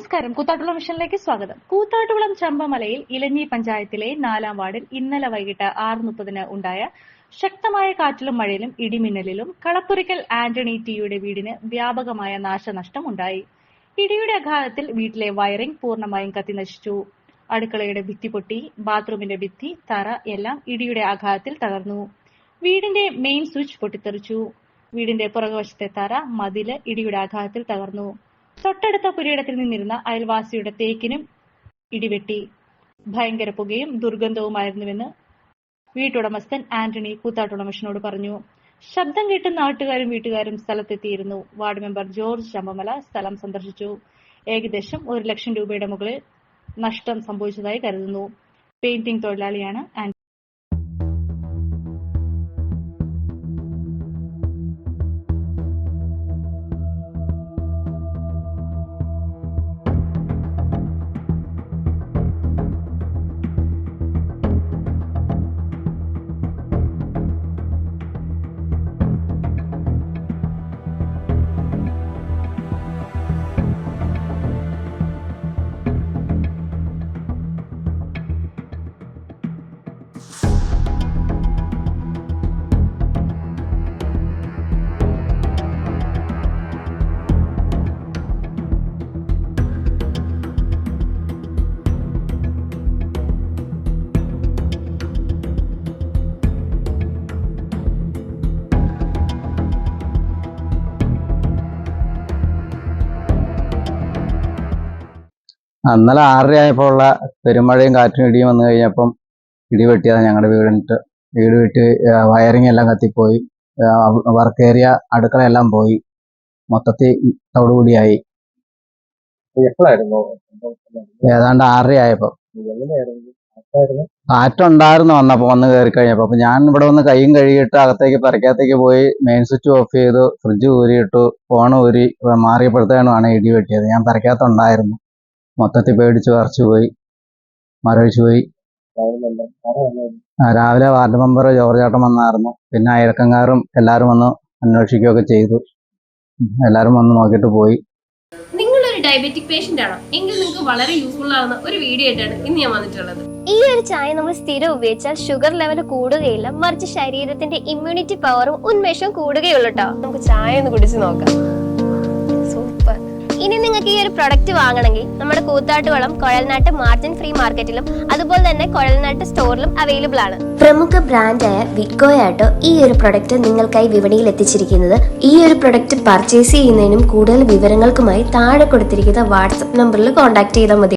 നമസ്കാരം. കൂത്താട്ടുകുളം മിഷനിലേക്ക് സ്വാഗതം. കൂത്താട്ടുകുളം ചമ്പമലയിൽ ഇലഞ്ഞി പഞ്ചായത്തിലെ 4-ാം വാർഡിൽ ഇന്നലെ വൈകിട്ട് 6:30 ഉണ്ടായ ശക്തമായ കാറ്റിലും മഴയിലും ഇടിമിന്നലിലും കളപ്പുരയ്ക്കൽ ആന്റണി ടിയുടെ വീടിന് വ്യാപകമായ നാശനഷ്ടം ഉണ്ടായി. ഇടിയുടെ ആഘാതത്തിൽ വീട്ടിലെ വയറിംഗ് പൂർണ്ണമായും കത്തിനശിച്ചു. അടുക്കളയുടെ ഭിത്തി പൊട്ടി, ബാത്റൂമിന്റെ ഭിത്തി, തറ എല്ലാം ഇടിയുടെ ആഘാതത്തിൽ തകർന്നു. വീടിന്റെ മെയിൻ സ്വിച്ച് പൊട്ടിത്തെറിച്ചു. വീടിന്റെ പുറകുവശത്തെ തറ, മതില് ഇടിയുടെ ആഘാതത്തിൽ തകർന്നു. തൊട്ടടുത്ത പുരയിടത്തിൽ നിന്നിരുന്ന അയൽവാസിയുടെ തേക്കിനും ഇടിവെട്ടി. ഭയങ്കര പുകയും ദുർഗന്ധവുമായിരുന്നുവെന്ന് വീട്ടുടമസ്ഥൻ ആന്റണി കൂത്താട്ടുകുളം മിഷനോട് പറഞ്ഞു. ശബ്ദം കേട്ട് നാട്ടുകാരും വീട്ടുകാരും സ്ഥലത്തെത്തിയിരുന്നു. വാർഡ് മെമ്പർ ജോർജ് ചമ്പമല സ്ഥലം സന്ദർശിച്ചു. ഏകദേശം 1 ലക്ഷം രൂപയുടെ മുകളിൽ നഷ്ടം സംഭവിച്ചതായി കരുതുന്നു. പെയിന്റിംഗ് തൊഴിലാളിയാണ് ആന്റണി. ഇന്നലെ 6:30 ആയപ്പോൾ ഉള്ള പെരുമഴയും കാറ്റും ഇടിയും വന്നു കഴിഞ്ഞപ്പം ഇടി വെട്ടിയതാണ് ഞങ്ങളുടെ വീട് വെട്ടി വയറിങ് എല്ലാം കത്തിപ്പോയി. വർക്ക് ഏരിയ അടുക്കളയെല്ലാം പോയി. മൊത്തത്തിൽ തോടുകൂടിയായി. ഏതാണ്ട് 6:30 ആയപ്പോ കാറ്റുണ്ടായിരുന്നു വന്നപ്പോ വന്ന് കയറി കഴിഞ്ഞപ്പോ. അപ്പൊ ഞാൻ ഇവിടെ വന്ന് കൈയും കഴുകിയിട്ട് പുരക്കകത്തേക്ക് പോയി മെയിൻ സ്വിച്ച് ഓഫ് ചെയ്തു, ഫ്രിഡ്ജ് ഊരിയിട്ടു, ഫോൺ ഊരി മാറിയപ്പോഴത്തേക്കാണ് ഇടി വെട്ടിയത്. ഞാൻ പുരക്കകത്തുണ്ടായിരുന്നു. മൊത്തത്തിൽ പേടിച്ച് വിറച്ചു പോയി, മരവിച്ചു പോയി. രാവിലെ വാർഡ് മെമ്പർ ജോർജ് ചേട്ടൻ വന്നായിരുന്നു. പിന്നെ അയൽക്കാരും എല്ലാവരും വന്ന് അന്വേഷിക്കുകയൊക്കെ ചെയ്തു. എല്ലാവരും വന്ന് നോക്കിയിട്ട് പോയി. നിങ്ങളൊരു ഡയബറ്റിക് പേഷ്യന്റ് ആണോ എങ്കിൽ നിങ്ങൾക്ക് വളരെ യൂസ്ഫുൾ ആവുന്ന ഒരു വീഡിയോ ആയിട്ടാണ് ഇന്ന് ഞാൻ വന്നിട്ടുള്ളത്. ഈ ഒരു ചായ നമ്മൾ സ്ഥിരം ഉപയോഗിച്ചാൽ ഷുഗർ ലെവൽ കൂടുകയില്ല, മറിച്ച് ശരീരത്തിന്റെ ഇമ്മ്യൂണിറ്റി പവറും ഉന്മേഷവും കൂടുകയുള്ളൂ കേട്ടോ. നമുക്ക് ചായ ഒന്ന് കുടിച്ച് നോക്കാം. സൂപ്പർ. ഇനി നിങ്ങൾക്ക് ഈ ഒരു പ്രൊഡക്റ്റ് വാങ്ങണമെങ്കിൽ നമ്മുടെ കൂത്താട്ടുകുളം കുഴൽനാട്ട് മാർജിൻ ഫ്രീ മാർക്കറ്റിലും അതുപോലെ തന്നെ കുഴൽനാട്ട് സ്റ്റോറിലും അവൈലബിൾ ആണ്. പ്രമുഖ ബ്രാൻഡായ വിക്കോയാട്ടോ ഈ ഒരു പ്രൊഡക്റ്റ് നിങ്ങൾക്കായി വിപണിയിൽ എത്തിച്ചിരിക്കുന്നത്. ഈ ഒരു പ്രൊഡക്റ്റ് പർച്ചേസ് ചെയ്യുന്നതിനും കൂടുതൽ വിവരങ്ങൾക്കുമായി താഴെ കൊടുത്തിരിക്കുന്ന വാട്സ്ആപ്പ് നമ്പറിൽ കോൺടാക്ട് ചെയ്താൽ മതി.